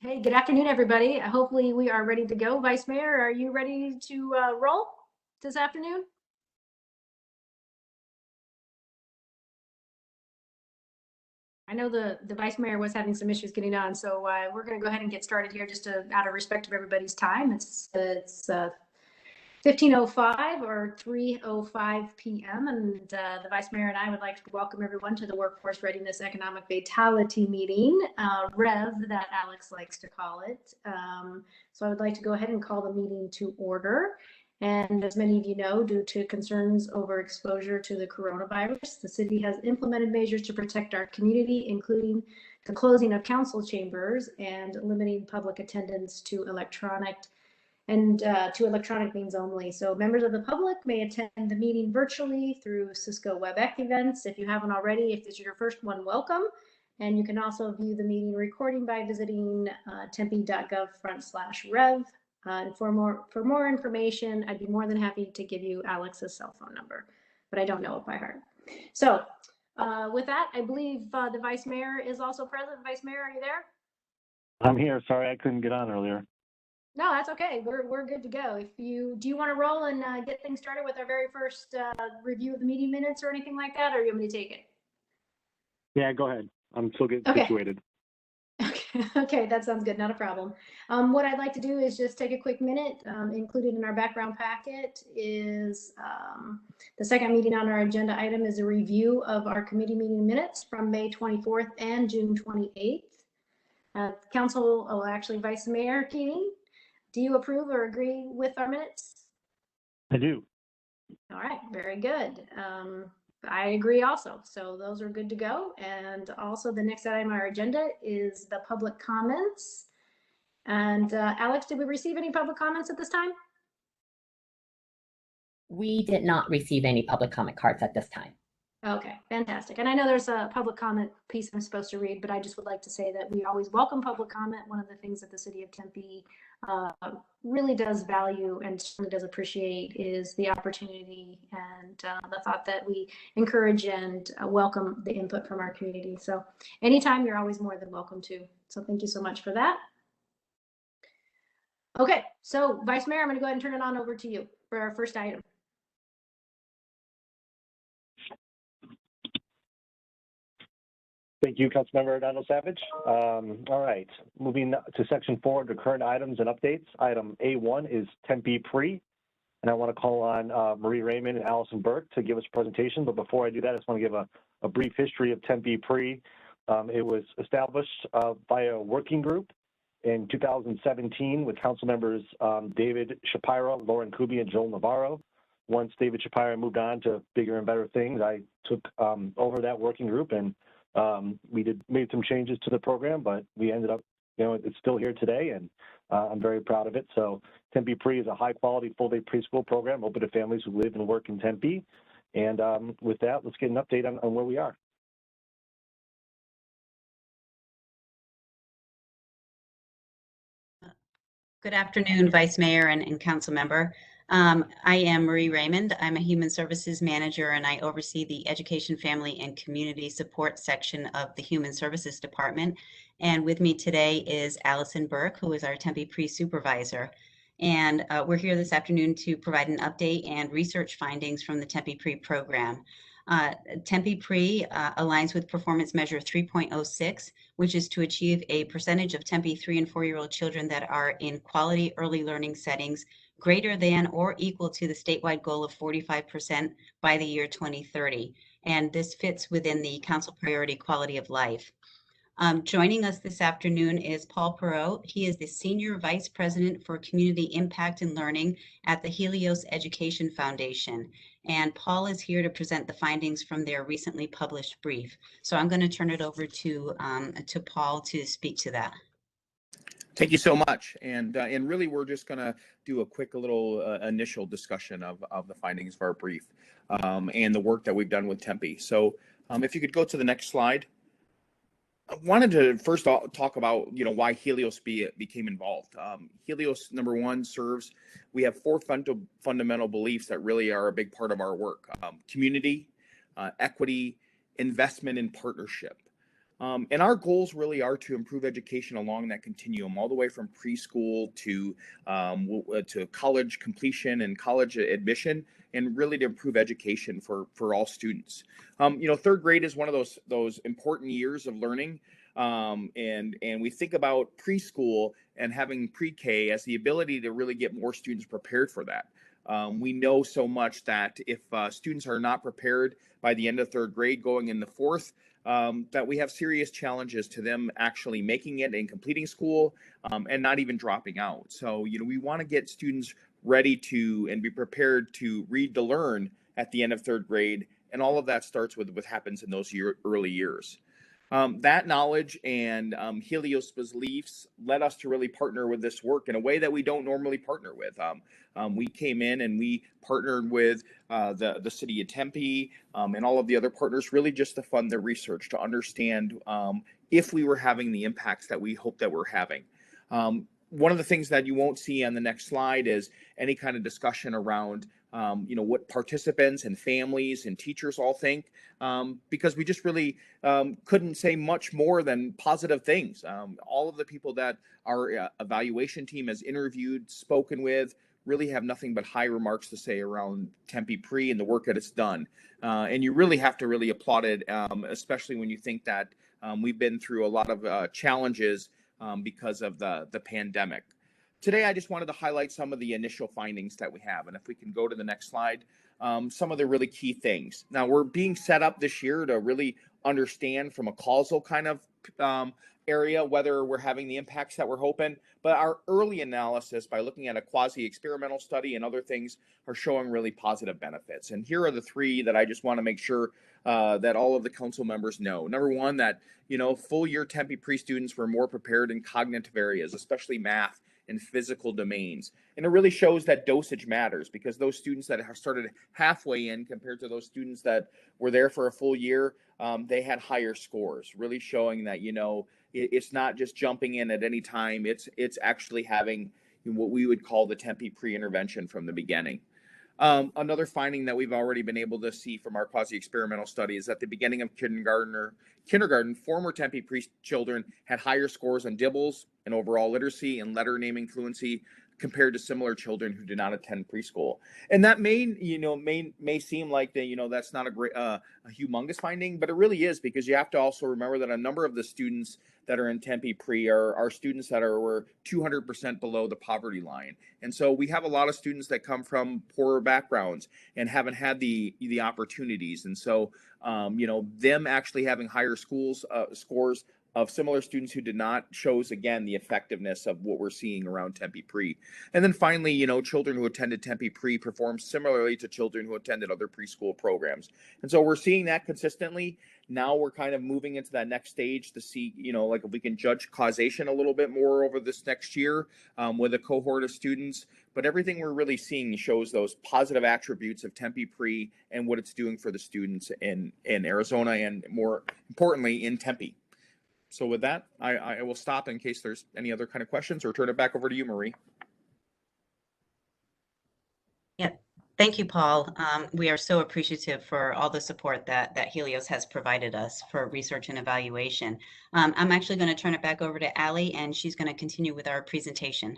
Hey, good afternoon, everybody. Hopefully we are ready to go. Vice Mayor, are you ready to roll this afternoon? I know the Vice Mayor was having some issues getting on, so we're going to go ahead and get started here just out of respect of everybody's time. It's 15:05 or 3:05 p.m. And the Vice Mayor and I would like to welcome everyone to the Workforce Readiness Economic Vitality Meeting, REV that Alex likes to call it. So I would like to go ahead and call the meeting to order. And as many of you know, due to concerns over exposure to the coronavirus, the city has implemented measures to protect our community, including the closing of council chambers and limiting public attendance to electronic means only. So members of the public may attend the meeting virtually through Cisco WebEx events. If you haven't already, if this is your first one, welcome. And you can also view the meeting recording by visiting tempe.gov/rev. And for more information, I'd be more than happy to give you Alex's cell phone number, but I don't know it by heart. So with that, I believe the Vice Mayor is also present. Vice Mayor, are you there? I'm here. Sorry, I couldn't get on earlier. No, that's okay. We're good to go. Do you want to roll and get things started with our very first review of the meeting minutes or anything like that, or you want me to take it? Yeah, go ahead. I'm still getting situated. Okay, that sounds good. Not a problem. What I'd like to do is just take a quick minute. Included in our background packet is the second meeting on our agenda item is a review of our committee meeting minutes from May 24th and June 28th. Actually, Vice Mayor Keane, do you approve or agree with our minutes? I do. All right, very good. I agree also. So those are good to go. And also the next item on our agenda is the public comments. And Alex, did we receive any public comments at this time? We did not receive any public comment cards at this time. Okay, fantastic. And I know there's a public comment piece I'm supposed to read, but I just would like to say that we always welcome public comment. One of the things that the city of Tempe really does value and certainly does appreciate is the opportunity and the thought that we encourage and welcome the input from our community. So anytime, you're always more than welcome to. So thank you so much for that. Okay, so Vice Mayor, I'm going to go ahead and turn it on over to you for our first item. Thank you, Councilmember Nat Savage. All right, moving to section 4, the current items and updates. Item A1 is Tempe Pre, and I want to call on Marie Raymond and Allison Burke to give us a presentation. But before I do that, I just want to give a brief history of Tempe Pre. It was established by a working group in 2017 with council members David Shapiro, Lauren Kuby, and Joel Navarro. Once David Shapiro moved on to bigger and better things, I took over that working group, and we made some changes to the program, but we ended up, it's still here today, and I'm very proud of it. So Tempe Pre is a high-quality full-day preschool program open to families who live and work in Tempe. And with that, let's get an update on where we are. Good afternoon, Vice Mayor and Council Member. I am Marie Raymond. I'm a Human Services Manager, and I oversee the Education, Family, and Community Support section of the Human Services Department. And with me today is Allison Burke, who is our Tempe Pre-Supervisor. And we're here this afternoon to provide an update and research findings from the Tempe Pre program. Tempe Pre aligns with Performance Measure 3.06, which is to achieve a percentage of Tempe 3- and 4-year-old children that are in quality early learning settings greater than or equal to the statewide goal of 45% by the year 2030. And this fits within the Council Priority Quality of Life. Joining us this afternoon is Paul Perot. He is the Senior Vice President for Community Impact and Learning at the Helios Education Foundation. And Paul is here to present the findings from their recently published brief. So I'm going to turn it over to Paul to speak to that. Thank you so much. And really, we're just going to do a quick little initial discussion of the findings of our brief and the work that we've done with Tempe. So if you could go to the next slide. I wanted to first talk about, why Helios became involved. Helios, number one, we have 4 fundamental beliefs that really are a big part of our work. Community, equity, investment, and partnership. And our goals really are to improve education along that continuum, all the way from preschool to college completion and college admission, and really to improve education for all students. Third grade is one of those important years of learning, and we think about preschool and having pre-K as the ability to really get more students prepared for that. We know so much that if students are not prepared by the end of third grade going in the fourth, that we have serious challenges to them actually making it and completing school, and not even dropping out. So, we want to get students ready to and be prepared to read to learn at the end of third grade. And all of that starts with what happens in those early years. That knowledge and Helios beliefs led us to really partner with this work in a way that we don't normally partner with. We came in and we partnered with the city of Tempe and all of the other partners, really just to fund the research, to understand if we were having the impacts that we hope that we're having. One of the things that you won't see on the next slide is any kind of discussion around what participants and families and teachers all think, because we just really couldn't say much more than positive things. All of the people that our evaluation team has interviewed, spoken with, really have nothing but high remarks to say around Tempe Pre and the work that it's done. And you really have to really applaud it, especially when you think that we've been through a lot of challenges because of the pandemic. Today, I just wanted to highlight some of the initial findings that we have. And if we can go to the next slide, some of the really key things. Now, we're being set up this year to really understand from a causal kind of area whether we're having the impacts that we're hoping. But our early analysis, by looking at a quasi-experimental study and other things, are showing really positive benefits. And here are the three that I just want to make sure that all of the council members know. Number one, that full year Tempe pre-students were more prepared in cognitive areas, especially math and physical domains. And it really shows that dosage matters, because those students that have started halfway in compared to those students that were there for a full year, they had higher scores, really showing that, it's not just jumping in at any time. It's actually having what we would call the Tempe pre-intervention from the beginning. Another finding that we've already been able to see from our quasi-experimental study is at the beginning of kindergarten, former Tempe children had higher scores on dibbles and overall literacy and letter naming fluency compared to similar children who did not attend preschool. And that may seem like that's not a humongous finding, but it really is, because you have to also remember that a number of the students that are in Tempe Pre are students that were 200% below the poverty line. And so we have a lot of students that come from poorer backgrounds and haven't had the opportunities. And so, them actually having higher scores of similar students who did not shows, again, the effectiveness of what we're seeing around Tempe Pre. And then finally, children who attended Tempe Pre performed similarly to children who attended other preschool programs. And so we're seeing that consistently. Now we're kind of moving into that next stage to see, if we can judge causation a little bit more over this next year with a cohort of students. But everything we're really seeing shows those positive attributes of Tempe Pre and what it's doing for the students in Arizona, and more importantly, in Tempe. So with that, I will stop in case there's any other kind of questions, or turn it back over to you, Marie. Yeah, thank you, Paul. We are so appreciative for all the support that Helios has provided us for research and evaluation. I'm actually going to turn it back over to Allie, and she's going to continue with our presentation.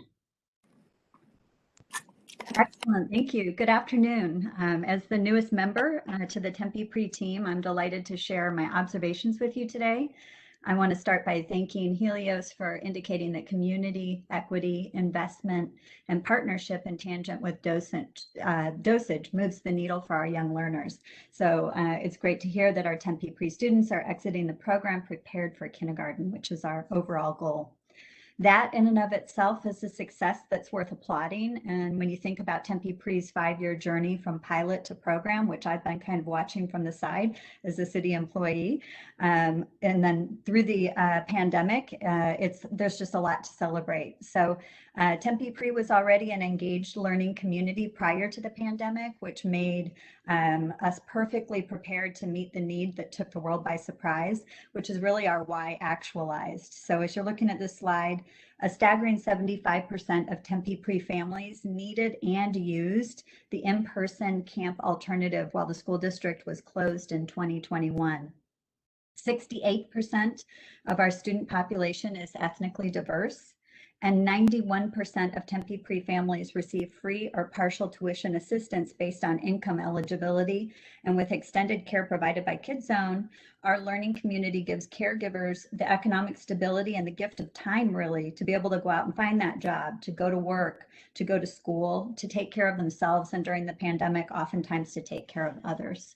Excellent, thank you. Good afternoon. As the newest member to the Tempe Pre team, I'm delighted to share my observations with you today. I want to start by thanking Helios for indicating that community, equity, investment, and partnership in tangent with dosage moves the needle for our young learners. So it's great to hear that our Tempe Pre students are exiting the program prepared for kindergarten, which is our overall goal. That in and of itself is a success that's worth applauding. And when you think about Tempe Pre's 5-year journey from pilot to program, which I've been kind of watching from the side as a city employee, and then through the pandemic, there's just a lot to celebrate. So Tempe Pre was already an engaged learning community prior to the pandemic, which made us perfectly prepared to meet the need that took the world by surprise, which is really our why actualized. So as you're looking at this slide, a staggering 75% of Tempe Pre families needed and used the in-person camp alternative while the school district was closed in 2021. 68% of our student population is ethnically diverse, and 91% of Tempe Pre families receive free or partial tuition assistance based on income eligibility. And with extended care provided by KidZone, our learning community gives caregivers the economic stability and the gift of time, really, to be able to go out and find that job, to go to work, to go to school, to take care of themselves, and during the pandemic, oftentimes to take care of others.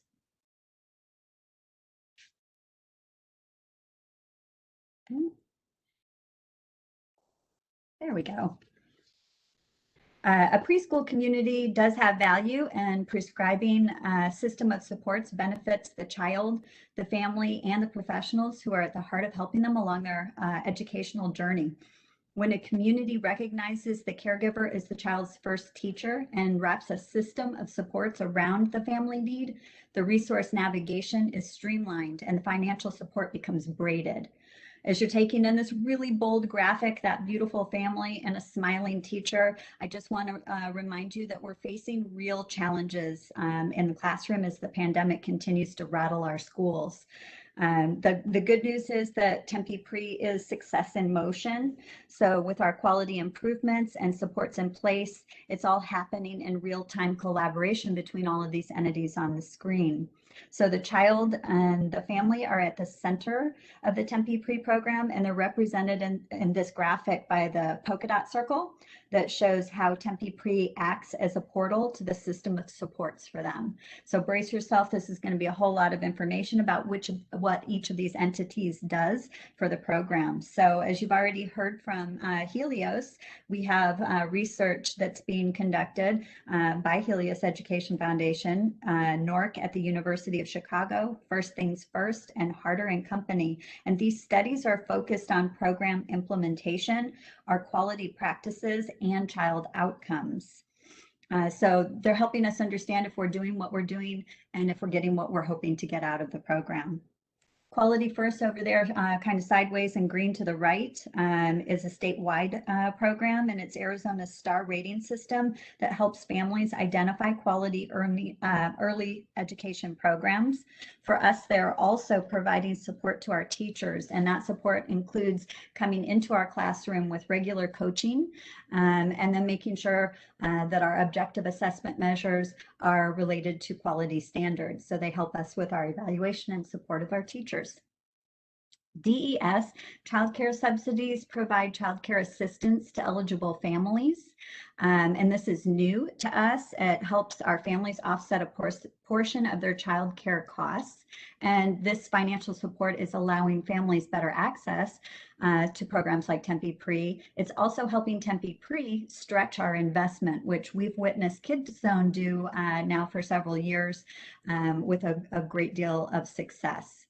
Okay. There we go. A preschool community does have value, and prescribing a system of supports benefits the child, the family, and the professionals who are at the heart of helping them along their educational journey. When a community recognizes the caregiver as the child's first teacher and wraps a system of supports around the family need, the resource navigation is streamlined and the financial support becomes braided. As you're taking in this really bold graphic, that beautiful family and a smiling teacher, I just want to remind you that we're facing real challenges in the classroom as the pandemic continues to rattle our schools. The good news is that Tempe Pre is success in motion. So with our quality improvements and supports in place, it's all happening in real-time collaboration between all of these entities on the screen. So the child and the family are at the center of the Tempe Pre program, and they're represented in this graphic by the polka dot circle that shows how Tempe Pre acts as a portal to the system of supports for them. So brace yourself, this is going to be a whole lot of information about what each of these entities does for the program. So as you've already heard from Helios, we have research that's being conducted by Helios Education Foundation, NORC at the University of Chicago, First Things First, and Harder and Company. And these studies are focused on program implementation, our quality practices, and child outcomes. So they're helping us understand if we're doing what we're doing and if we're getting what we're hoping to get out of the program. Quality First over there, kind of sideways and green to the right, is a statewide program, and it's Arizona's star rating system that helps families identify quality early education programs. For us, they're also providing support to our teachers, and that support includes coming into our classroom with regular coaching, and then making sure that our objective assessment measures are related to quality standards. So they help us with our evaluation and support of our teachers. DES, childcare subsidies provide childcare assistance to eligible families. And this is new to us. It helps our families offset a portion of their childcare costs. And this financial support is allowing families better access to programs like Tempe Pre. It's also helping Tempe Pre stretch our investment, which we've witnessed KidZone do now for several years with a great deal of success.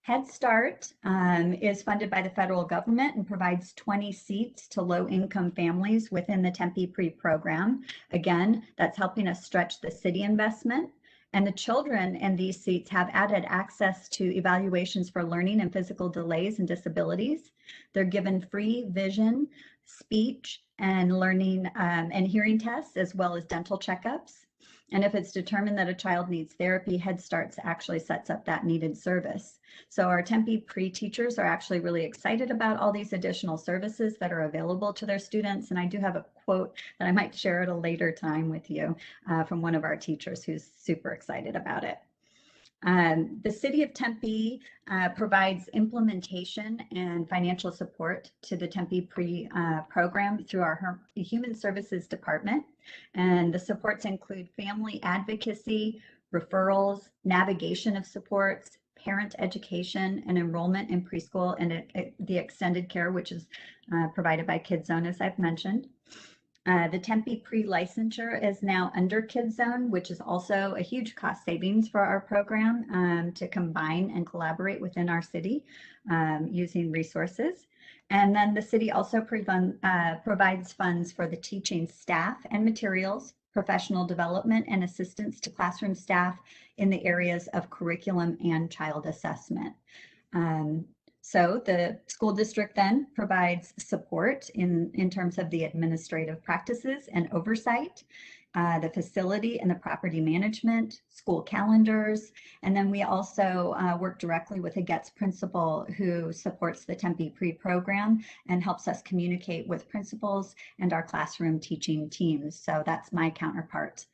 Head Start is funded by the federal government and provides 20 seats to low-income families within the Tempe Pre program. Again, that's helping us stretch the city investment. And the children in these seats have added access to evaluations for learning and physical delays and disabilities. They're given free vision, speech, and learning and hearing tests, as well as dental checkups. And if it's determined that a child needs therapy, Head Start actually sets up that needed service. So our Tempe Pre teachers are actually really excited about all these additional services that are available to their students. And I do have a quote that I might share at a later time with you from one of our teachers who's super excited about it. The City of Tempe provides implementation and financial support to the Tempe Pre program through our Human Services Department. And the supports include family advocacy, referrals, navigation of supports, parent education, and enrollment in preschool and the extended care, which is provided by KidZone, as I've mentioned. The Tempe Pre-licensure is now under KidZone, which is also a huge cost savings for our program to combine and collaborate within our city using resources. And then the city also provides funds for the teaching staff and materials, professional development, and assistance to classroom staff in the areas of curriculum and child assessment. So the school district then provides support in terms of the administrative practices and oversight. the facility and the property management, school calendars, and then we also work directly with a GETS principal who supports the Tempe pre-program and helps us communicate with principals and our classroom teaching teams. So that's my counterpart.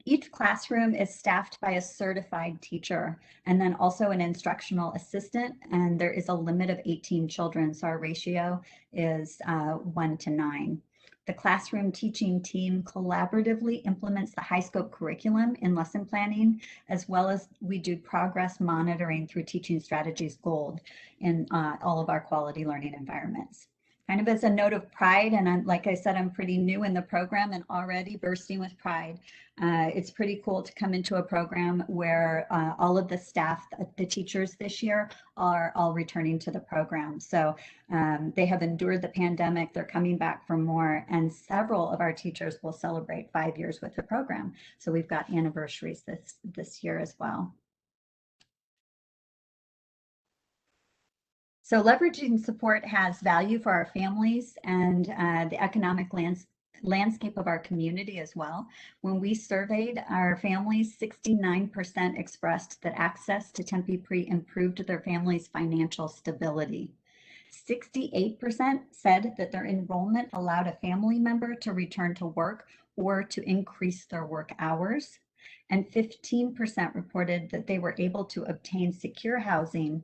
Each classroom is staffed by a certified teacher and then also an instructional assistant, and there is a limit of 18 children, so our ratio is 1 to 9. The classroom teaching team collaboratively implements the high scope curriculum in lesson planning, as well as we do progress monitoring through Teaching Strategies Gold in all of our quality learning environments. Kind of as a note of pride, and like I said, I'm pretty new in the program and already bursting with pride. It's pretty cool to come into a program where all of the staff, the teachers this year, are all returning to the program. So they have endured the pandemic, they're coming back for more, and several of our teachers will celebrate 5 years with the program. So we've got anniversaries this year as well. So leveraging support has value for our families and the economic landscape of our community as well. When we surveyed our families, 69% expressed that access to Tempe Pre improved their family's financial stability. 68% said that their enrollment allowed a family member to return to work or to increase their work hours. And 15% reported that they were able to obtain secure housing,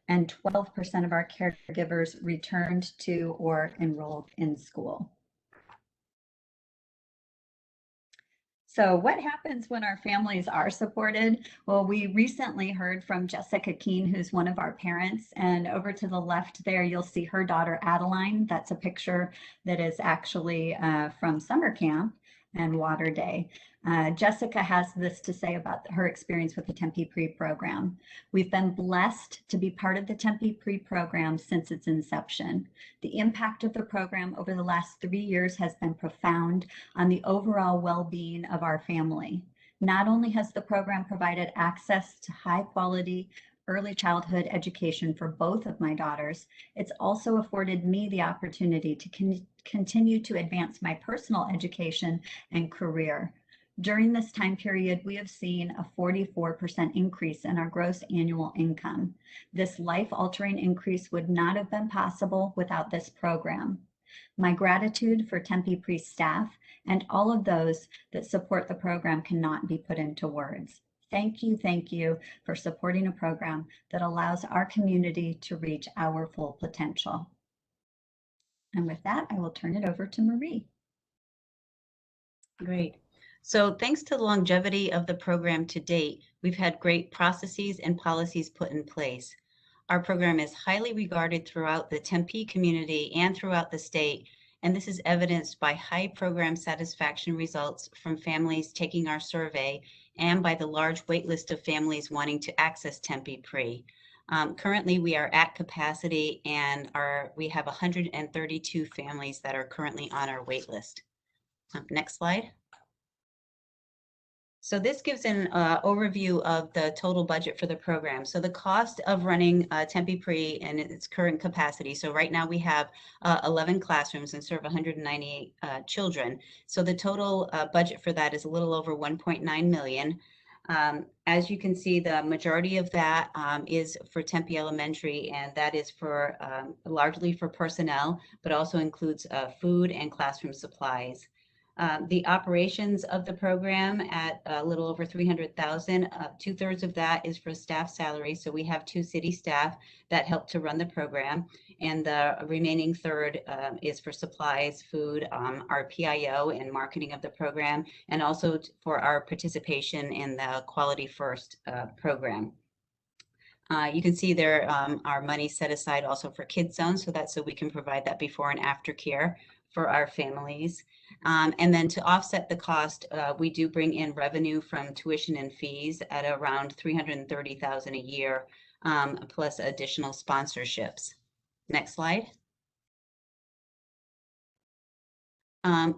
and 12% of our caregivers returned to or enrolled in school. So what happens when our families are supported? Well, we recently heard from Jessica Keane, who's one of our parents, and over to the left there, you'll see her daughter, Adeline. That's a picture that is actually from summer camp and water day. Jessica has this to say about her experience with the Tempe Pre program. We've been blessed to be part of the Tempe Pre program since its inception. The impact of the program over the last 3 years has been profound on the overall well-being of our family. Not only has the program provided access to high quality early childhood education for both of my daughters, it's also afforded me the opportunity to continue to advance my personal education and career. During this time period, we have seen a 44% increase in our gross annual income. This life-altering increase would not have been possible without this program. My gratitude for Tempe Pre staff and all of those that support the program cannot be put into words. Thank you for supporting a program that allows our community to reach our full potential. And with that, I will turn it over to Marie. Great. So thanks to the longevity of the program to date, we've had great processes and policies put in place. Our program is highly regarded throughout the Tempe community and throughout the state, and this is evidenced by high program satisfaction results from families taking our survey and by the large wait list of families wanting to access Tempe Pre. Currently, we are at capacity and we have 132 families that are currently on our wait list. Next slide. So this gives an overview of the total budget for the program. So the cost of running Tempe Pre and its current capacity. So right now we have 11 classrooms and serve 198 children. So the total budget for that is a little over 1.9 million. As you can see, the majority of that is for Tempe Elementary, and that is for largely for personnel, but also includes food and classroom supplies. The operations of the program at a little over 300,000, 2/3 of that is for staff salary. So we have 2 city staff that help to run the program, and the remaining third is for supplies, food, our PIO and marketing of the program, and also for our participation in the Quality First program. You can see there our money set aside also for Kids Zone, so that's so we can provide that before and after care for our families. And then to offset the cost, we do bring in revenue from tuition and fees at around 330,000 a year, plus additional sponsorships. Next slide.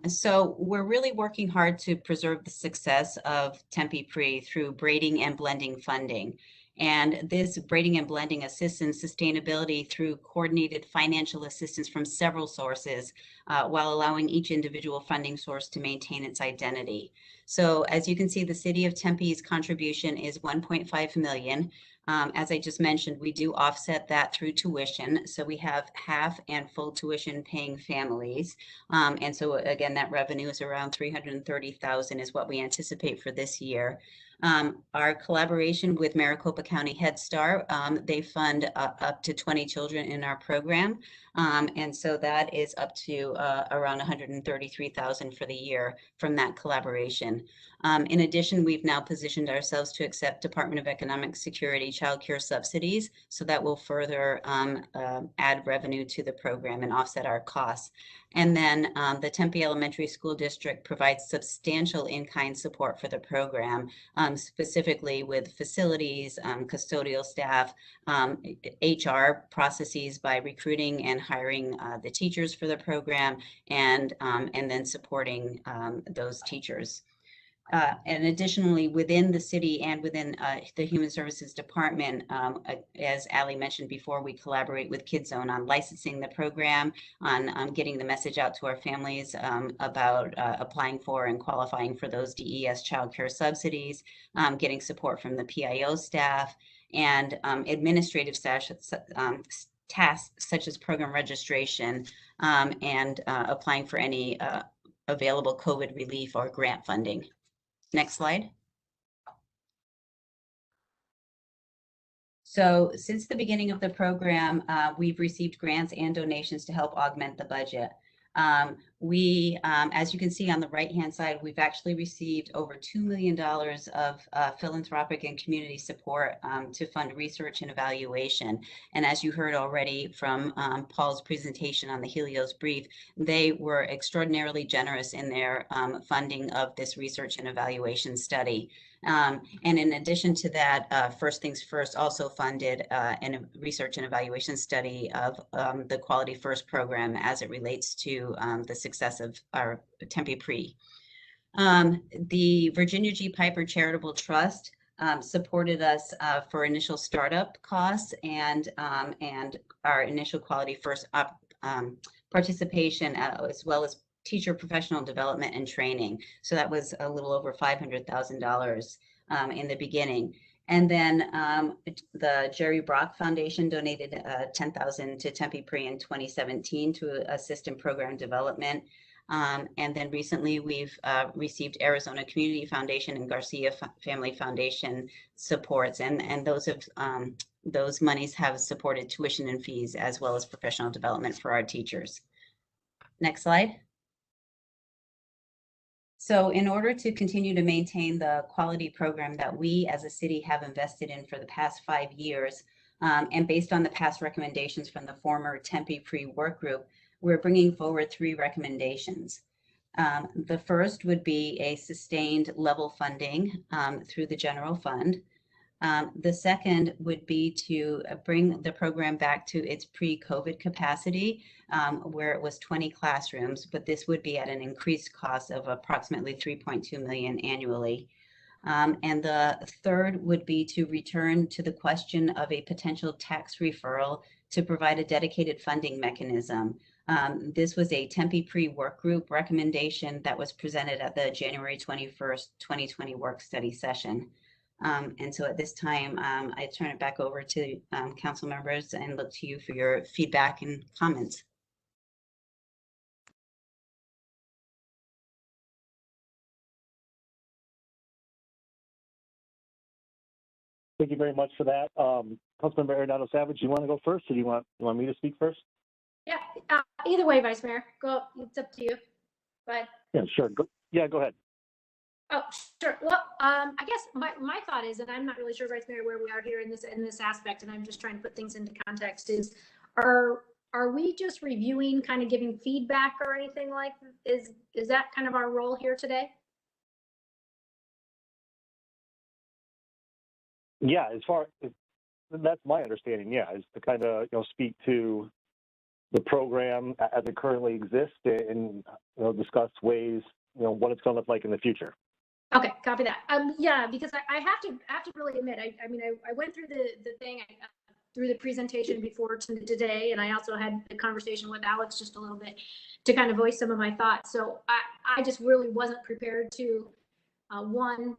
So we're really working hard to preserve the success of Tempe Pre through braiding and blending funding. And this braiding and blending assists in sustainability through coordinated financial assistance from several sources, while allowing each individual funding source to maintain its identity. So as you can see, the City of Tempe's contribution is 1.5 million. As I just mentioned, we do offset that through tuition. So we have half and full tuition paying families. And so again, that revenue is around 330,000 is what we anticipate for this year. Our collaboration with Maricopa County Head Start, they fund up to 20 children in our program. And so that is up to around 133,000 for the year from that collaboration. In addition, we've now positioned ourselves to accept Department of Economic Security child care subsidies, so that will further add revenue to the program and offset our costs. And then the Tempe Elementary School District provides substantial in-kind support for the program, specifically with facilities, custodial staff, HR processes by recruiting and hiring the teachers for the program, and then supporting those teachers. And additionally, within the city and within the Human Services Department, as Ali mentioned before, we collaborate with KidZone on licensing the program, on getting the message out to our families about applying for and qualifying for those DES childcare subsidies, getting support from the PIO staff, and administrative tasks such as program registration and applying for any available COVID relief or grant funding. Next slide. So since the beginning of the program, we've received grants and donations to help augment the budget. As you can see on the right-hand side, we've actually received over $2 million of philanthropic and community support to fund research and evaluation. And as you heard already from Paul's presentation on the Helios brief, they were extraordinarily generous in their funding of this research and evaluation study. And in addition to that, First Things First also funded a research and evaluation study of the Quality First program as it relates to the success of our Tempe Pre. The Virginia G. Piper Charitable Trust supported us for initial startup costs and our initial Quality First participation, as well as teacher professional development and training. So that was a little over $500,000 in the beginning. And then the Jerry Brock Foundation donated $10,000 to Tempe Pre in 2017 to assist in program development. And then recently we've received Arizona Community Foundation and Garcia Family Foundation supports, and those monies have supported tuition and fees as well as professional development for our teachers. Next slide. So in order to continue to maintain the quality program that we as a city have invested in for the past 5 years, and based on the past recommendations from the former Tempe Pre work group, we're bringing forward 3 recommendations. The first would be a sustained level funding through the general fund. The second would be to bring the program back to its pre-COVID capacity, where it was 20 classrooms, but this would be at an increased cost of approximately $3.2 million annually. And the third would be to return to the question of a potential tax referral to provide a dedicated funding mechanism. This was a Tempe Pre work group recommendation that was presented at the January 21st, 2020 work study session. And so at this time, I turn it back over to council members and look to you for your feedback and comments. Thank you very much for that. Councilmember Nat Savage, you want to go first, or do you want me to speak first? Yeah, either way, Vice Mayor, go. It's up to you. But Yeah, sure. Go ahead. oh, sure. Well, I guess my thought is, and I'm not really sure, Vice Mayor, where we are here in this aspect, and I'm just trying to put things into context. Are we just reviewing, kind of giving feedback or anything like? Is that kind of our role here today? Yeah, that's my understanding. Yeah, is to kind of speak to the program as it currently exists and discuss ways what it's going to look like in the future. Okay, copy that. Yeah, because I have to really admit, I mean, I went through the thing, through the presentation before today, and I also had a conversation with Alex just a little bit to kind of voice some of my thoughts. So I just really wasn't prepared to, one,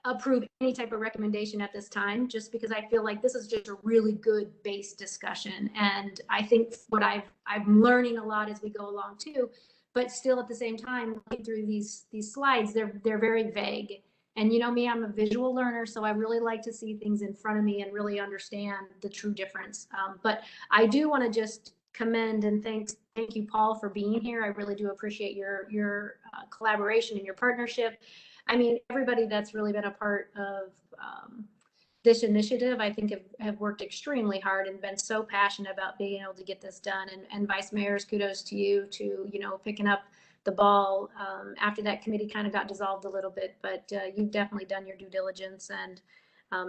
approve any type of recommendation at this time, just because I feel like this is just a really good base discussion. And I think what I'm learning a lot as we go along too, but still at the same time, looking through these slides, they're very vague. And you know me, I'm a visual learner, so I really like to see things in front of me and really understand the true difference. But I do want to just commend and thank you, Paul, for being here. I really do appreciate your collaboration and your partnership. I mean, everybody that's really been a part of this initiative, I think have worked extremely hard and been so passionate about being able to get this done. And Vice Mayor's, kudos to you to, you know, picking up the ball after that committee kind of got dissolved a little bit, but you've definitely done your due diligence and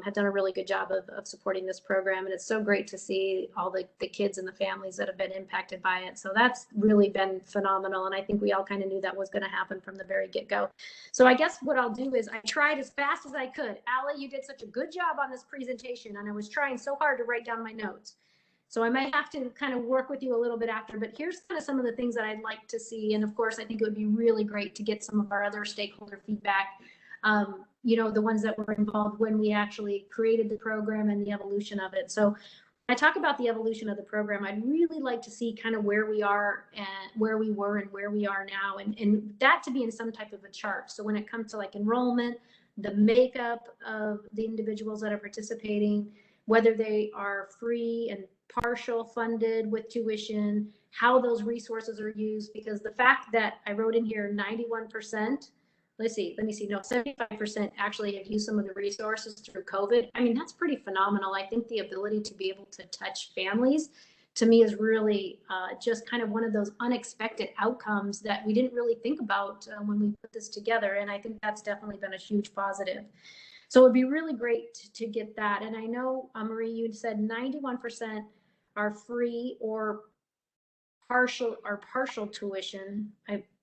have done a really good job of supporting this program. And it's so great to see all the kids and the families that have been impacted by it. So that's really been phenomenal. And I think we all kind of knew that was going to happen from the very get-go. So I guess what I'll do is I tried as fast as I could. Allie, you did such a good job on this presentation, and I was trying so hard to write down my notes. So I might have to kind of work with you a little bit after, but here's kind of some of the things that I'd like to see. And of course, I think it would be really great to get some of our other stakeholder feedback, you know, the ones that were involved when we actually created the program and the evolution of it. So I talk about the evolution of the program. I'd really like to see kind of where we are and where we were and where we are now, and that to be in some type of a chart. So when it comes to like enrollment, the makeup of the individuals that are participating, whether they are free and partial funded with tuition, how those resources are used, because the fact that I wrote in here 91%, let me see, no, 75% actually have used some of the resources through COVID. I mean, that's pretty phenomenal. I think the ability to be able to touch families, to me, is really just kind of one of those unexpected outcomes that we didn't really think about when we put this together. And I think that's definitely been a huge positive. So it'd be really great to get that. And I know, Marie, you said 91% are free or partial tuition.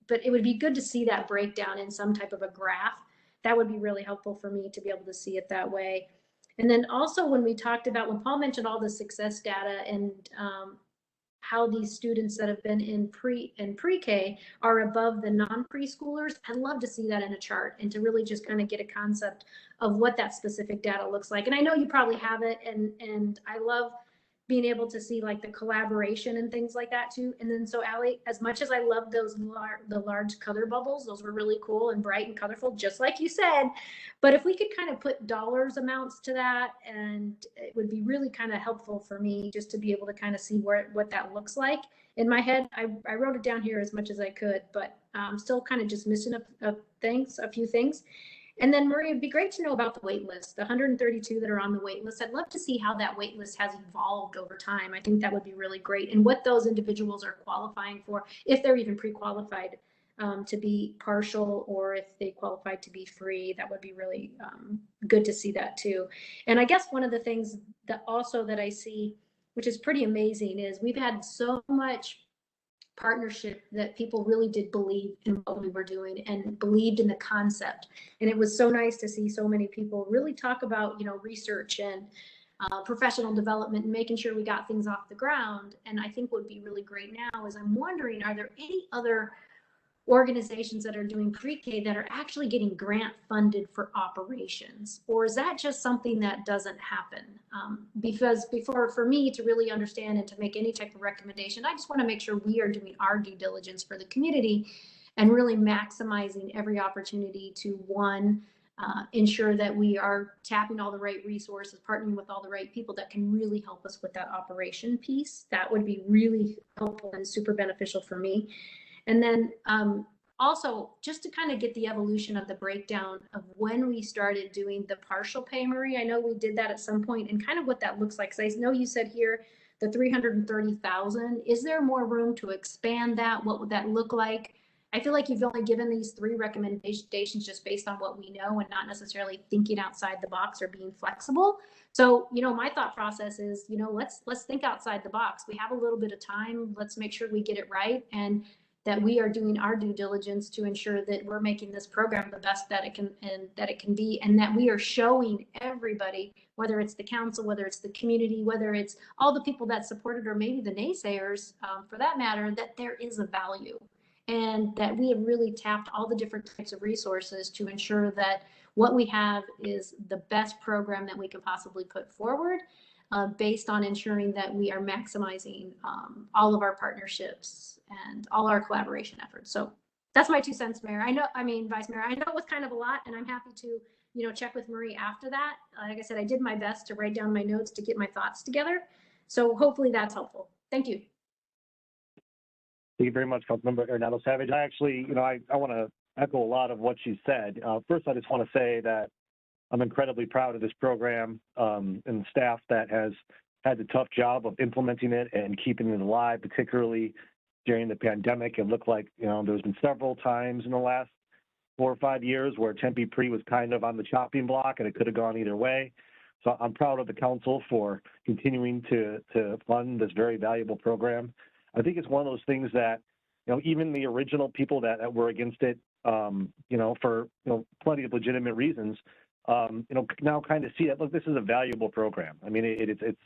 But it would be good to see that breakdown in some type of a graph. That would be really helpful for me to be able to see it that way. And then also when we talked about, when Paul mentioned all the success data and how these students that have been in pre-K are above the non-preschoolers, I'd love to see that in a chart and to really just kind of get a concept of what that specific data looks like. And I know you probably have it, and I love being able to see like the collaboration and things like that too. And then so Allie, as much as I love those the large color bubbles, those were really cool and bright and colorful, just like you said. But if we could kind of put dollars amounts to that, and it would be really kind of helpful for me just to be able to kind of see what that looks like. In my head, I wrote it down here as much as I could, but I'm still kind of just missing a few things. And then Marie, it'd be great to know about the wait list, the 132 that are on the wait list. I'd love to see how that wait list has evolved over time. I think that would be really great, and what those individuals are qualifying for, if they're even pre-qualified to be partial, or if they qualified to be free. That would be really good to see that too. And I guess one of the things that also that I see, which is pretty amazing, is we've had so much partnership that people really did believe in what we were doing and believed in the concept. And it was so nice to see so many people really talk about, you know, research and professional development and making sure we got things off the ground. And I think what would be really great now is I'm wondering, are there any other organizations that are doing pre-K that are actually getting grant funded for operations, or is that just something that doesn't happen? Because for me to really understand and to make any type of recommendation, I just want to make sure we are doing our due diligence for the community and really maximizing every opportunity to, one, ensure that we are tapping all the right resources, partnering with all the right people that can really help us with that operation piece. That would be really helpful and super beneficial for me. And then also just to kind of get the evolution of the breakdown of when we started doing the partial pay, Marie. I know we did that at some point, and kind of what that looks like. Because I know you said here the 330,000. Is there more room to expand that? What would that look like? I feel like you've only given these 3 recommendations just based on what we know and not necessarily thinking outside the box or being flexible. So, you know, my thought process is, you know, let's think outside the box. We have a little bit of time. Let's make sure we get it right. And that we are doing our due diligence to ensure that we're making this program the best that it can be, and that we are showing everybody, whether it's the council, whether it's the community, whether it's all the people that support it, or maybe the naysayers, for that matter, that there is a value, and that we have really tapped all the different types of resources to ensure that what we have is the best program that we can possibly put forward, based on ensuring that we are maximizing all of our partnerships and all our collaboration efforts. So that's my 2 cents, Mayor. Vice Mayor, I know it was kind of a lot, and I'm happy to, check with Marie after that. Like I said, I did my best to write down my notes to get my thoughts together. So hopefully that's helpful. Thank you. Thank you very much, Councilmember Nat Savage. I actually, I want to echo a lot of what she said. First, I just want to say that I'm incredibly proud of this program and the staff that has had the tough job of implementing it and keeping it alive, particularly during the pandemic. It looked like, there's been several times in the last 4 or 5 years where Tempe Pre was kind of on the chopping block and it could have gone either way. So I'm proud of the council for continuing to fund this very valuable program. I think it's one of those things that, even the original people that were against it, for plenty of legitimate reasons, now kind of see it. Look, this is a valuable program. I mean, it's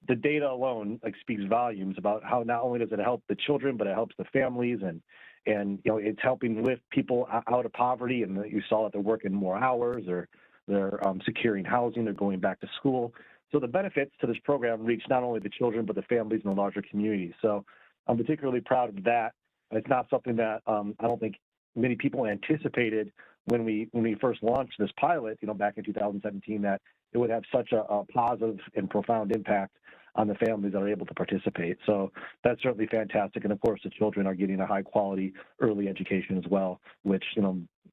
the data alone speaks volumes about how not only does it help the children, but it helps the families, and it's helping lift people out of poverty. And you saw that they're working more hours, or they're securing housing, they're going back to school. So the benefits to this program reach not only the children, but the families in the larger community. So I'm particularly proud of that. It's not something that I don't think many people anticipated when we first launched this pilot, back in 2017, that it would have such a positive and profound impact on the families that are able to participate. So that's certainly fantastic. And of course, the children are getting a high quality early education as well, which,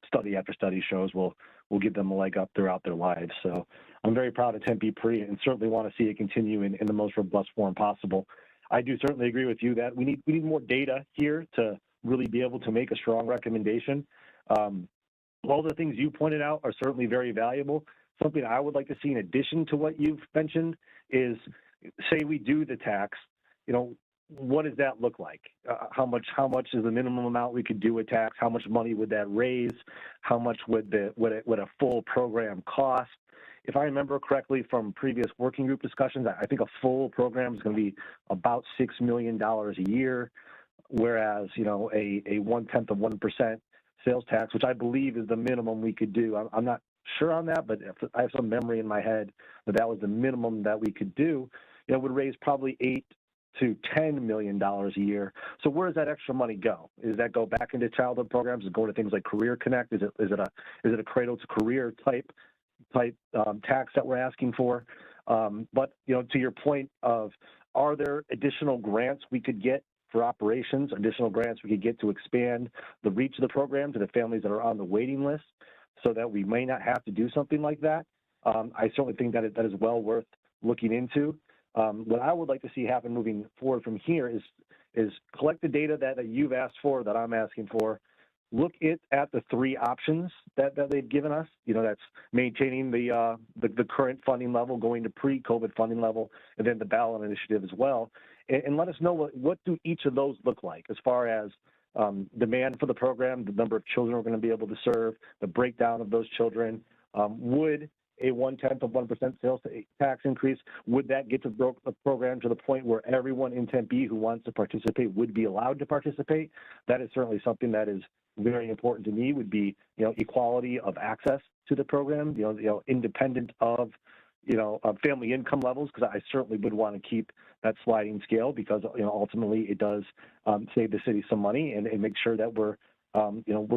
study after study shows will give them a leg up throughout their lives. So I'm very proud of Tempe Pre, and certainly want to see it continue in the most robust form possible. I do certainly agree with you that we need more data here to really be able to make a strong recommendation. All the things you pointed out are certainly very valuable. Something I would like to see in addition to what you've mentioned is, say we do the tax, what does that look like? How much is the minimum amount we could do a tax? How much money would that raise? How much would a full program cost? If I remember correctly from previous working group discussions, I think a full program is going to be about $6 million a year, whereas, a 0.1% sales tax, which I believe is the minimum we could do. I'm not sure on that, but I have some memory in my head that was the minimum that we could do. It would raise probably $8 to $10 million a year. So where does that extra money go? Does that go back into childhood programs? Does it go to things like Career Connect? Is it a cradle to career type tax that we're asking for? But to your point of, are there additional grants we could get for operations, additional grants we could get to expand the reach of the program to the families that are on the waiting list, so that we may not have to do something like that? I certainly think that is well worth looking into. What I would like to see happen moving forward from here is collect the data that you've asked for, that I'm asking for. Look at the 3 options that they've given us. That's maintaining the current funding level, going to pre-COVID funding level, and then the ballot initiative as well. And let us know what do each of those look like as far as demand for the program, the number of children we're going to be able to serve, the breakdown of those children. Would a 0.1% sales tax increase, would that get the program to the point where everyone in Tempe who wants to participate would be allowed to participate? That is certainly something that is very important to me, would be, equality of access to the program, independent of, family income levels, because I certainly would want to keep that sliding scale, because, ultimately it does save the city some money and make sure that we're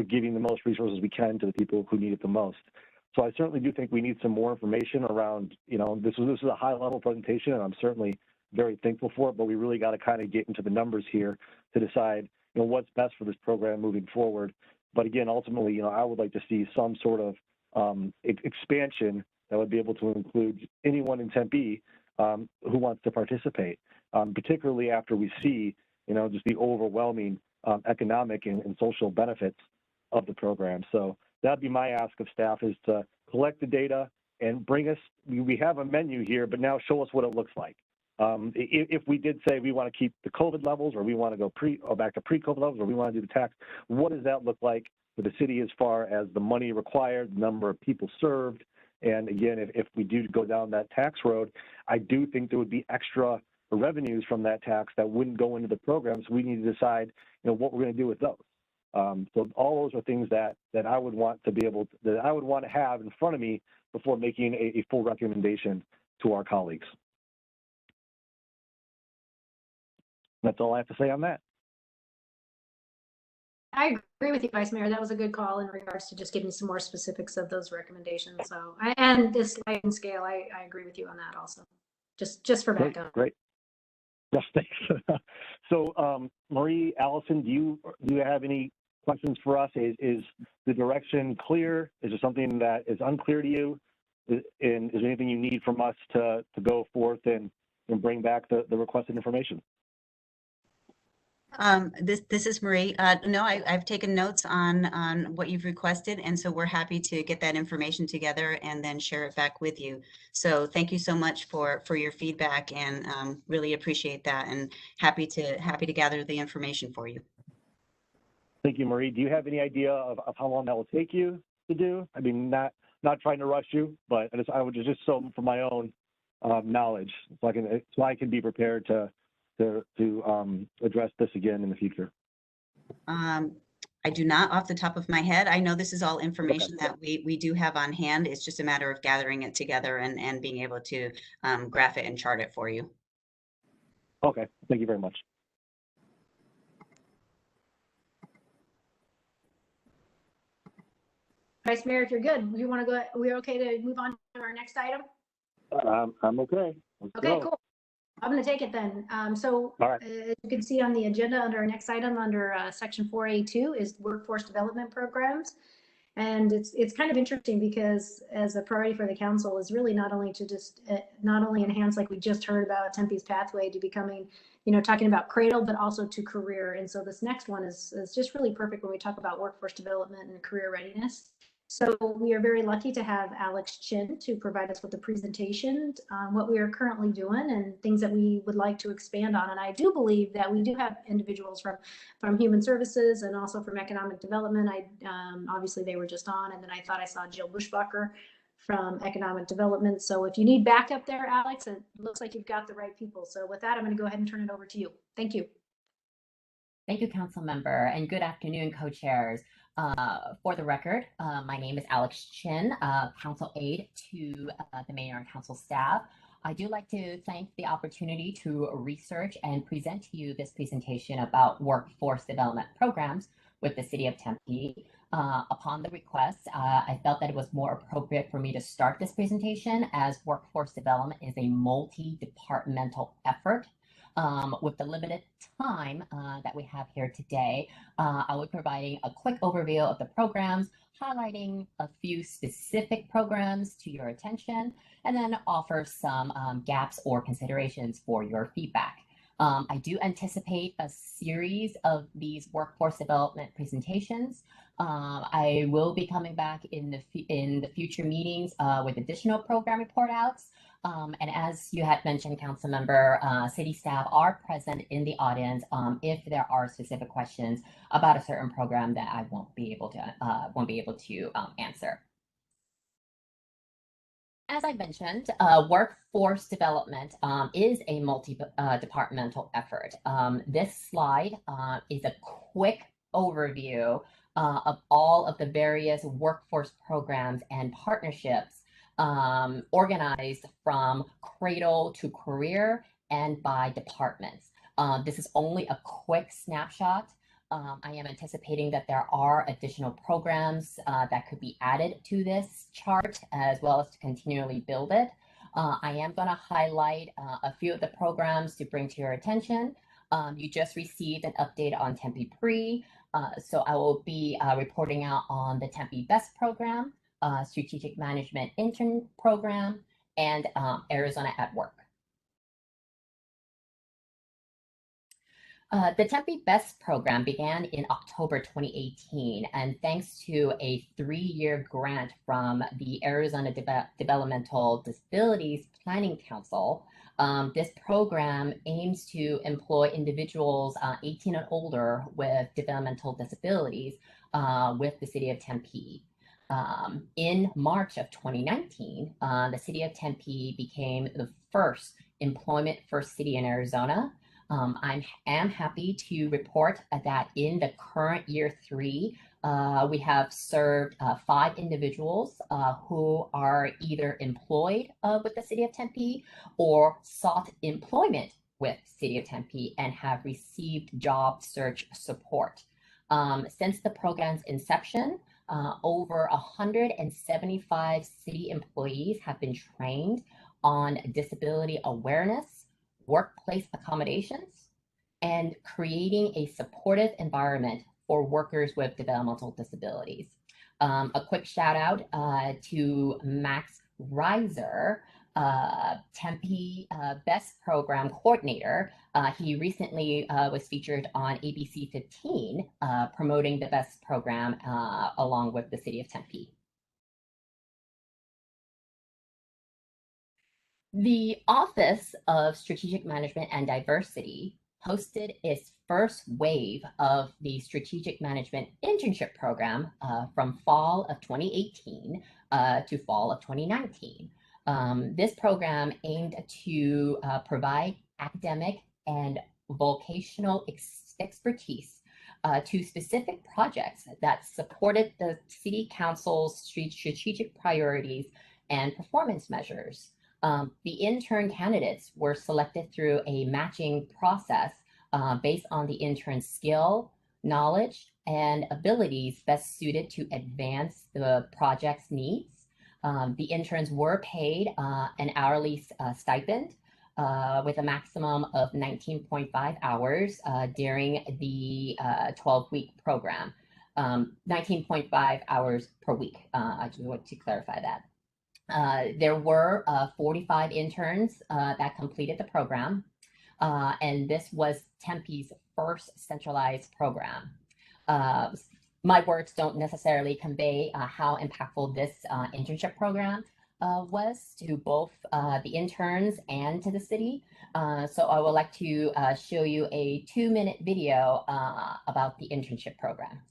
giving the most resources we can to the people who need it the most. So I certainly do think we need some more information around, this is a high level presentation, and I'm certainly very thankful for it, but we really got to kind of get into the numbers here to decide, what's best for this program moving forward. But again, ultimately, I would like to see some sort of expansion that would be able to include anyone in Tempe who wants to participate, particularly after we see, just the overwhelming economic and social benefits of the program. So that'd be my ask of staff, is to collect the data and bring us, we have a menu here, but now show us what it looks like. If we did say we want to keep the COVID levels, or we want to go back to pre-COVID levels, or we want to do the tax, what does that look like for the city as far as the money required, the number of people served? And again, if we do go down that tax road, I do think there would be extra revenues from that tax that wouldn't go into the program. So we need to decide, what we're going to do with those. So all those are things that I would want to be able to, that I would want to have in front of me before making a full recommendation to our colleagues. That's all I have to say on that. I agree with you, Vice Mayor. That was a good call in regards to just giving some more specifics of those recommendations. So, and this sliding scale, I agree with you on that also. Just for backup. Great. Yes, thanks. So, Marie, Allison, do you have any questions for us? Is the direction clear? Is there something that is unclear to you? And is there anything you need from us to go forth and bring back the requested information? This is Marie. No, I've taken notes on what you've requested, and so we're happy to get that information together and then share it back with you. So thank you so much for your feedback, and really appreciate that, and happy to gather the information for you. Thank you, Marie. Do you have any idea of how long that will take you to do? I mean, not trying to rush you, but I would just so for my own knowledge, so I can be prepared to address this again in the future. I do not off the top of my head. I know this is all information that we do have on hand. It's just a matter of gathering it together and being able to graph it and chart it for you. Okay, thank you very much. Vice Mayor, if you're good, you want to go, we're okay to move on to our next item? I'm okay. Okay, cool. I'm going to take it then. So all right. As you can see on the agenda under our next item under section 4A2 is workforce development programs. And it's kind of interesting because as a priority for the council is really not only to just not only enhance, like we just heard about Tempe's pathway to becoming, talking about cradle, but also to career. And so this next one is just really perfect when we talk about workforce development and career readiness. So we are very lucky to have Alex Chin to provide us with a presentation on what we are currently doing and things that we would like to expand on. And I do believe that we do have individuals from Human Services and also from Economic Development. Obviously they were just on, and then I thought I saw Jill Bushbacher from Economic Development. So if you need backup there, Alex, it looks like you've got the right people. So with that, I'm going to go ahead and turn it over to you. Thank you. Thank you, Council Member, and good afternoon, co-chairs. For the record, my name is Alex Chin, Council Aide to the Mayor and Council staff. I do like to thank the opportunity to research and present to you this presentation about workforce development programs with the City of Tempe. Upon the request, I felt that it was more appropriate for me to start this presentation as workforce development is a multi-departmental effort. With the limited time that we have here today, I will be providing a quick overview of the programs, highlighting a few specific programs to your attention, and then offer some gaps or considerations for your feedback. I do anticipate a series of these workforce development presentations. I will be coming back in the future meetings with additional program report outs. And as you had mentioned, Council Member, city staff are present in the audience if there are specific questions about a certain program that I won't be able to answer. As I mentioned, workforce development is a multi-departmental effort. This slide is a quick overview of all of the various workforce programs and partnerships organized from cradle to career and by departments. This is only a quick snapshot. I am anticipating that there are additional programs that could be added to this chart as well as to continually build it. I am going to highlight a few of the programs to bring to your attention. You just received an update on Tempe Pre, so I will be reporting out on the Tempe Best program, Strategic Management Intern Program, and Arizona at Work. The Tempe BEST program began in October 2018, and thanks to a 3-year grant from the Arizona Developmental Disabilities Planning Council, this program aims to employ individuals 18 and older with developmental disabilities with the city of Tempe. In March of 2019, the city of Tempe became the first employment-first city in Arizona. I am happy to report that in the current year 3, we have served 5 individuals who are either employed with the city of Tempe or sought employment with city of Tempe and have received job search support. Since the program's inception, over 175 city employees have been trained on disability awareness, workplace accommodations, and creating a supportive environment for workers with developmental disabilities. A quick shout out to Max Reiser, Tempe BEST program coordinator. He recently was featured on ABC 15 promoting the BEST program along with the city of Tempe. The Office of Strategic Management and Diversity hosted its first wave of the Strategic Management Internship Program from fall of 2018 to fall of 2019. This program aimed to provide academic and vocational expertise to specific projects that supported the City Council's strategic priorities and performance measures. The intern candidates were selected through a matching process based on the intern's skill, knowledge, and abilities best suited to advance the project's needs. The interns were paid an hourly stipend with a maximum of 19.5 hours during the 12-week program. 19.5 hours per week. I just want to clarify that. There were 45 interns that completed the program, and this was Tempe's first centralized program. My words don't necessarily convey how impactful this internship program was to both the interns and to the city. So I would like to show you a 2-minute video about the internship program.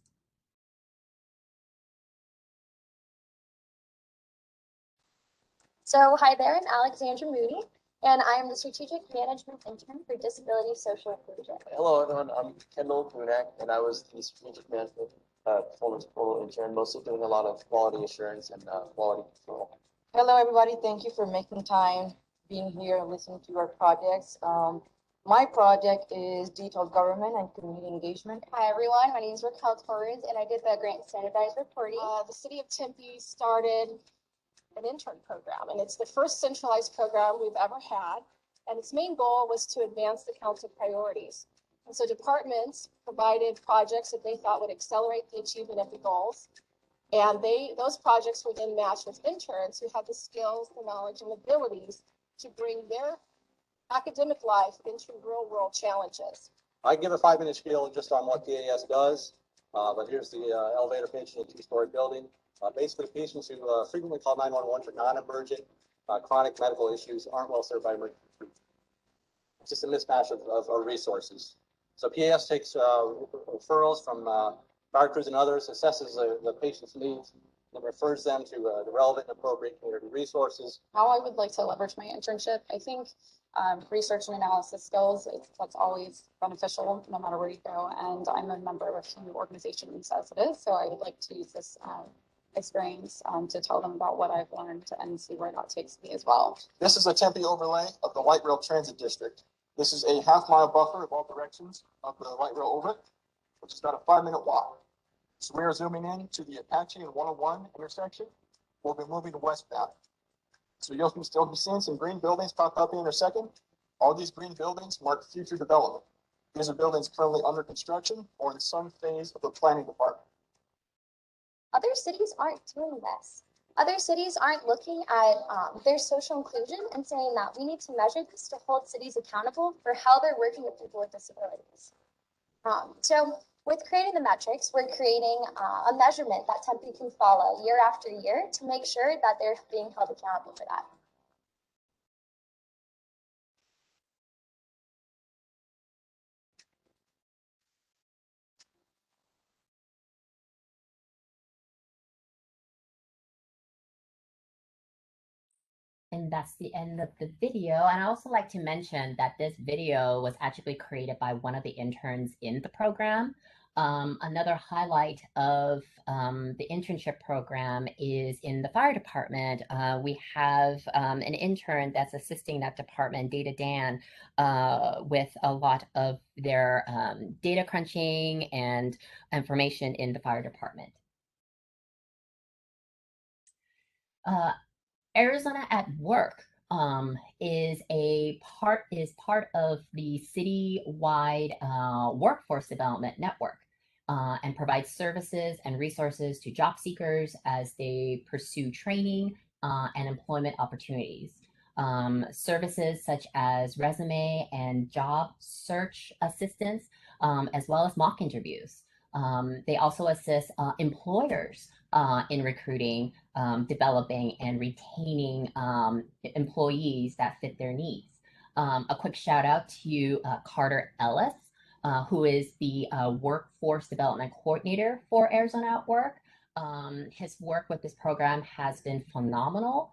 So hi there, I'm Alexandra Moody, and I am the Strategic Management Intern for Disability Social Inclusion. Hello everyone, I'm Kendall Kunak, and I was the Strategic Management Performance Portal Intern, mostly doing a lot of quality assurance and quality control. Hello everybody, thank you for making time being here and listening to our projects. My project is detailed government and community engagement. Hi everyone, my name is Raquel Torres, and I did the grant standardized reporting. The city of Tempe started an intern program, and it's the first centralized program we've ever had. And its main goal was to advance the council priorities. And so departments provided projects that they thought would accelerate the achievement of the goals. And those projects were then matched with interns who had the skills, the knowledge, and abilities to bring their academic life into real world challenges. I give a 5-minute spiel just on what PAS does, but here's the elevator pitch in a 2-story building. Basically, patients who frequently call 911 for non-emergent chronic medical issues aren't well served by emergency treatment. It's just a mismatch of resources. So PAS takes referrals from fire crews and others, assesses the patient's needs, and refers them to the relevant and appropriate community resources. How I would like to leverage my internship, I think research and analysis skills, that's always beneficial no matter where you go. And I'm a member of a few organizations as it is, so I would like to use this experience to tell them about what I've learned and see where that takes me as well. This is a Tempe overlay of the Light Rail Transit District. This is a half-mile buffer of all directions of the light rail orbit, which is about a 5-minute walk. So we are zooming in to the Apache and 101 intersection. We'll be moving westbound. So you'll still be seeing some green buildings pop up here in a second. All these green buildings mark future development. These are buildings currently under construction or in some phase of the planning department. Other cities aren't doing this. Other cities aren't looking at their social inclusion and saying that we need to measure this to hold cities accountable for how they're working with people with disabilities. So with creating the metrics, we're creating a measurement that Tempe can follow year after year to make sure that they're being held accountable for that. And that's the end of the video. And I also like to mention that this video was actually created by one of the interns in the program. Another highlight of the internship program is in the fire department. We have an intern that's assisting that department, Data Dan, with a lot of their data crunching and information in the fire department. Arizona at Work is part of the city-wide workforce development network and provides services and resources to job seekers as they pursue training and employment opportunities. Services such as resume and job search assistance, as well as mock interviews. They also assist employers in recruiting, developing, and retaining employees that fit their needs. A quick shout out to Carter Ellis, who is the Workforce Development Coordinator for Arizona at Work. His work with this program has been phenomenal.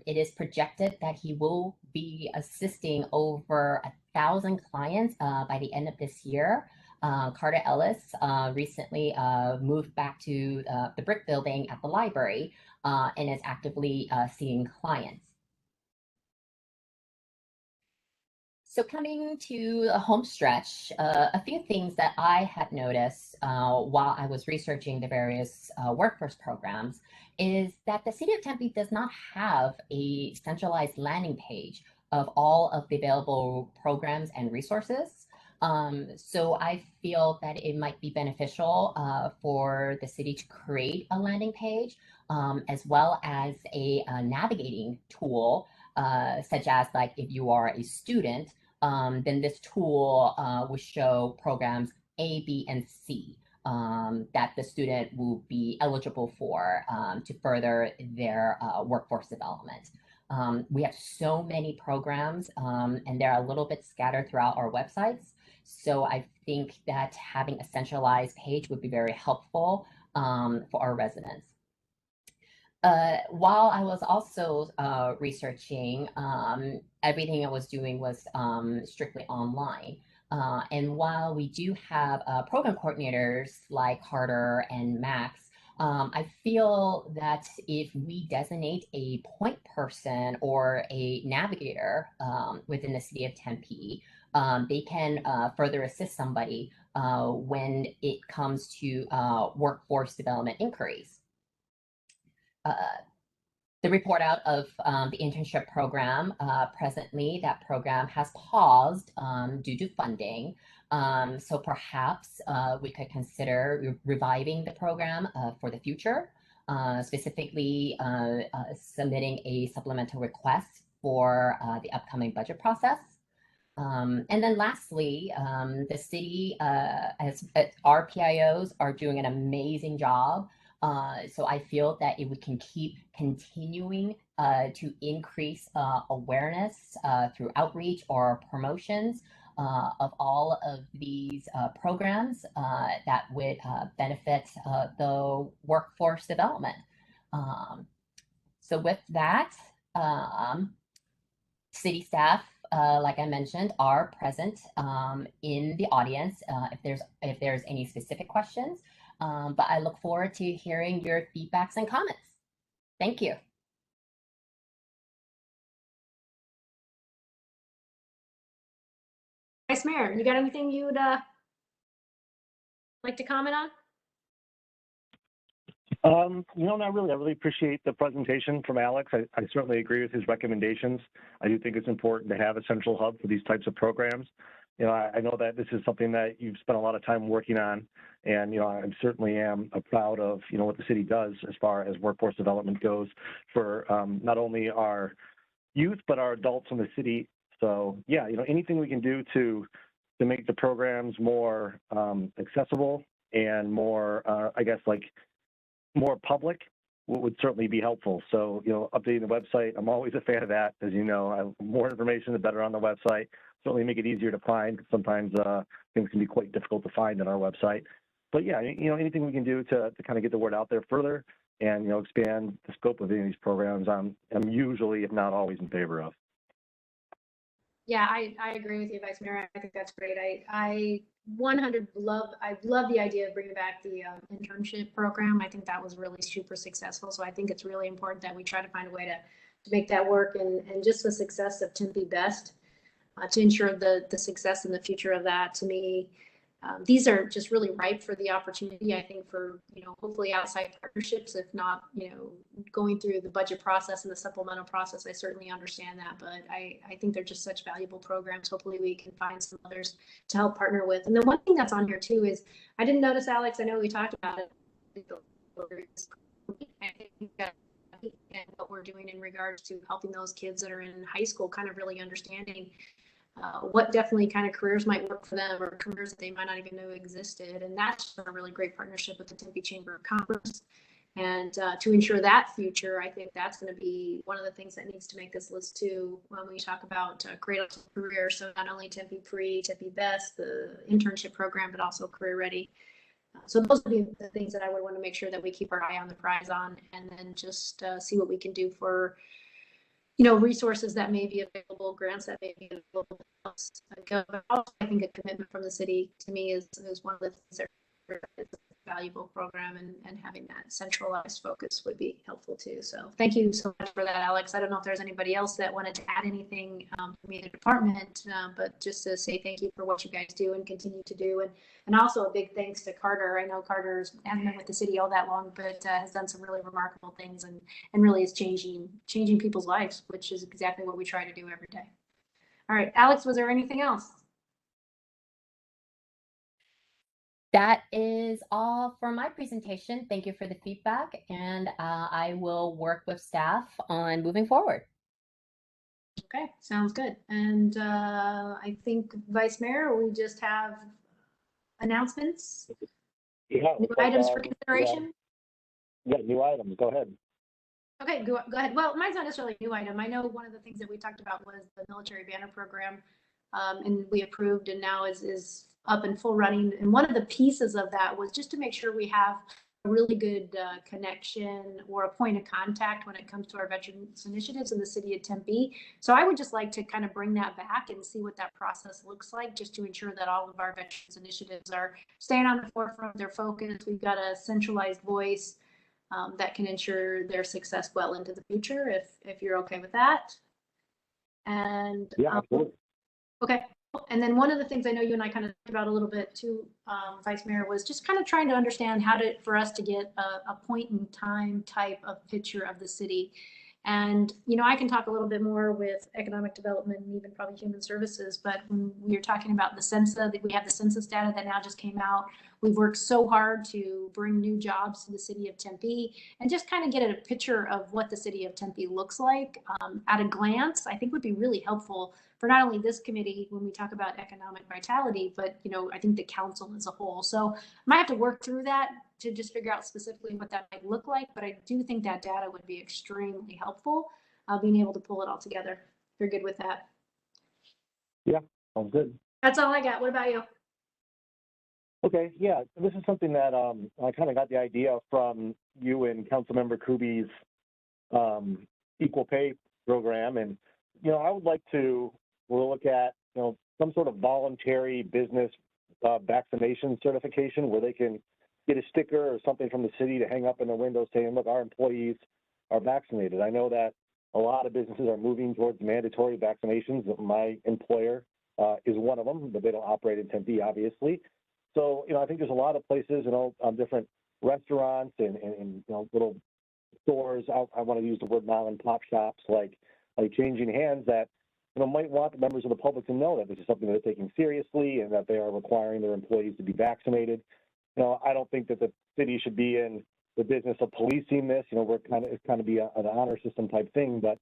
It is projected that he will be assisting over 1,000 clients by the end of this year. Carter Ellis recently moved back to the brick building at the library and is actively seeing clients. So coming to a home stretch, a few things that I had noticed while I was researching the various workforce programs is that the city of Tempe does not have a centralized landing page of all of the available programs and resources. So I feel that it might be beneficial for the city to create a landing page as well as a navigating tool, such as like if you are a student, then this tool will show programs A, B, and C that the student will be eligible for to further their workforce development. We have so many programs and they're a little bit scattered throughout our websites. So I think that having a centralized page would be very helpful for our residents. While I was also researching, everything I was doing was strictly online. And while we do have program coordinators like Carter and Max, I feel that if we designate a point person or a navigator within the city of Tempe, they can further assist somebody when it comes to workforce development inquiries. The report out of the internship program, presently that program has paused due to funding. So perhaps we could consider reviving the program for the future, specifically submitting a supplemental request for the upcoming budget process. And then lastly, the city, as our PIOs are doing an amazing job. So I feel that if we can keep continuing to increase awareness through outreach or promotions of all of these programs, that would benefit the workforce development. So with that, city staff, like I mentioned, are present in the audience if there's any specific questions. But I look forward to hearing your feedbacks and comments. Thank you. Vice Mayor, you got anything you'd like to comment on? Not really. I really appreciate the presentation from Alex. I certainly agree with his recommendations. I do think it's important to have a central hub for these types of programs. I know that this is something that you've spent a lot of time working on, and I certainly am proud of what the city does as far as workforce development goes for not only our youth but our adults in the city. So yeah, anything we can do to to make the programs more accessible and more, I guess, like more public would certainly be helpful. So, updating the website, I'm always a fan of that. As you know, more information, the better on the website. Certainly make it easier to find. Sometimes things can be quite difficult to find on our website. But yeah, anything we can do to kind of get the word out there further and, expand the scope of any of these programs, I'm usually, if not always, in favor of. Yeah, I agree with you, Vice Mayor. I think that's great. I love the idea of bringing back the internship program. I think that was really super successful. So I think it's really important that we try to find a way to make that work, and just the success of Tempe Best to ensure the success in the future of that. To me, these are just really ripe for the opportunity, I think, for, hopefully outside partnerships, if not, going through the budget process and the supplemental process. I certainly understand that, but I think they're just such valuable programs. Hopefully we can find some others to help partner with. And the one thing that's on here too is, I didn't notice, Alex, I know we talked about it, I think and what we're doing in regards to helping those kids that are in high school kind of really understanding what definitely kind of careers might work for them, or careers that they might not even know existed. And that's a really great partnership with the Tempe Chamber of Commerce. And to ensure that future, I think that's going to be one of the things that needs to make this list too when we talk about Cradle to Career. So not only Tempe Pre, Tempe Best, the internship program, but also Career Ready. So those would be the things that I would want to make sure that we keep our eye on the prize on, and then just see what we can do for resources that may be available, grants that may be available. I think a commitment from the city to me is one of the things that is a valuable program, and having that centralized focus would be helpful too. So thank you so much for that, Alex. I don't know if there's anybody else that wanted to add anything from either department, but just to say thank you for what you guys do and continue to do. And also a big thanks to Carter. I know Carter hasn't been with the city all that long, but has done some really remarkable things, and really is changing people's lives, which is exactly what we try to do every day. All right, Alex, was there anything else? That is all for my presentation. Thank you for the feedback, and I will work with staff on moving forward. Okay, sounds good. And I think, Vice Mayor, we just have announcements, Yeah, new items for consideration. Yeah, new items. Go ahead. Okay, go ahead. Well, mine's not necessarily a new item. I know one of the things that we talked about was the military banner program, and we approved, and now is up and full running. And one of the pieces of that was just to make sure we have a really good connection or a point of contact when it comes to our veterans initiatives in the city of Tempe. So I would just like to kind of bring that back and see what that process looks like, just to ensure that all of our veterans initiatives are staying on the forefront of their focus. We've got a centralized voice that can ensure their success well into the future, if you're okay with that. And yeah, absolutely. Okay. And then one of the things I know you and I kind of talked about a little bit too, Vice Mayor, was just kind of trying to understand for us to get a point in time type of picture of the city. And, I can talk a little bit more with economic development and even probably human services, but when we were talking about the census, we have the census data that now just came out. We've worked so hard to bring new jobs to the city of Tempe, and just kind of get a picture of what the city of Tempe looks like at a glance. I think would be really helpful for not only this committee when we talk about economic vitality, but I think the council as a whole. So I might have to work through that to just figure out specifically what that might look like, but I do think that data would be extremely helpful, being able to pull it all together. If you're good with that. Yeah, sounds good. That's all I got. What about you? Okay, yeah, this is something that I kind of got the idea from you and Councilmember Kuby's equal pay program, and I would like to look at some sort of voluntary business vaccination certification where they can get a sticker or something from the city to hang up in the window saying, look, our employees are vaccinated. I know that a lot of businesses are moving towards mandatory vaccinations. My employer is one of them, but they don't operate in Tempe, obviously. So, I think there's a lot of places, different restaurants and little stores. I want to use the word mom and pop shops, like changing hands, that might want the members of the public to know that this is something that they're taking seriously and that they are requiring their employees to be vaccinated. I don't think that the city should be in the business of policing this. It's kind of be an honor system type thing. But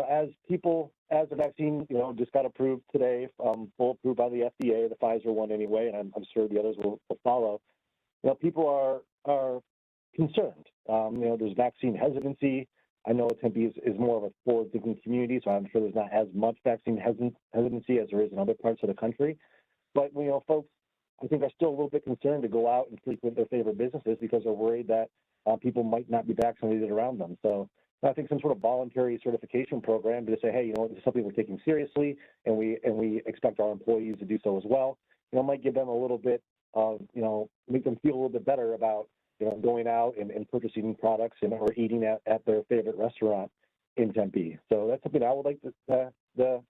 as people as the vaccine, just got approved today, full approved by the FDA, the Pfizer one anyway, and I'm sure the others will follow. People are concerned. There's vaccine hesitancy. I know Tempe is more of a forward-thinking community, so I'm sure there's not as much vaccine hesitancy as there is in other parts of the country. But, folks, I think are still a little bit concerned to go out and frequent their favorite businesses because they're worried that people might not be vaccinated around them. So I think some sort of voluntary certification program to say, hey, this is something we're taking seriously, and we expect our employees to do so as well. Might give them a little bit of, make them feel a little bit better about, going out and purchasing products or eating at their favorite restaurant in Tempe. So that's something I would like to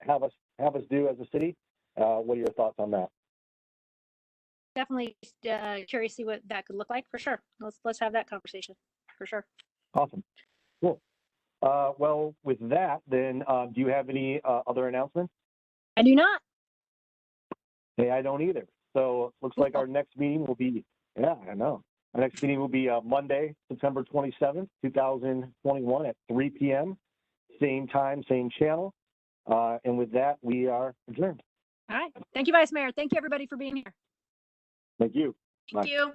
have us do as a city. What are your thoughts on that? Definitely curious to see what that could look like for sure. Let's have that conversation for sure. Awesome. Cool. Well, with that, then, do you have any other announcements? I do not. Hey, I don't either. So looks like our next meeting will be, I know. Our next meeting will be Monday, September 27th, 2021 at 3 p.m. Same time, same channel. And with that, we are adjourned. All right. Thank you, Vice Mayor. Thank you, everybody, for being here. Thank you. Thank Bye. you.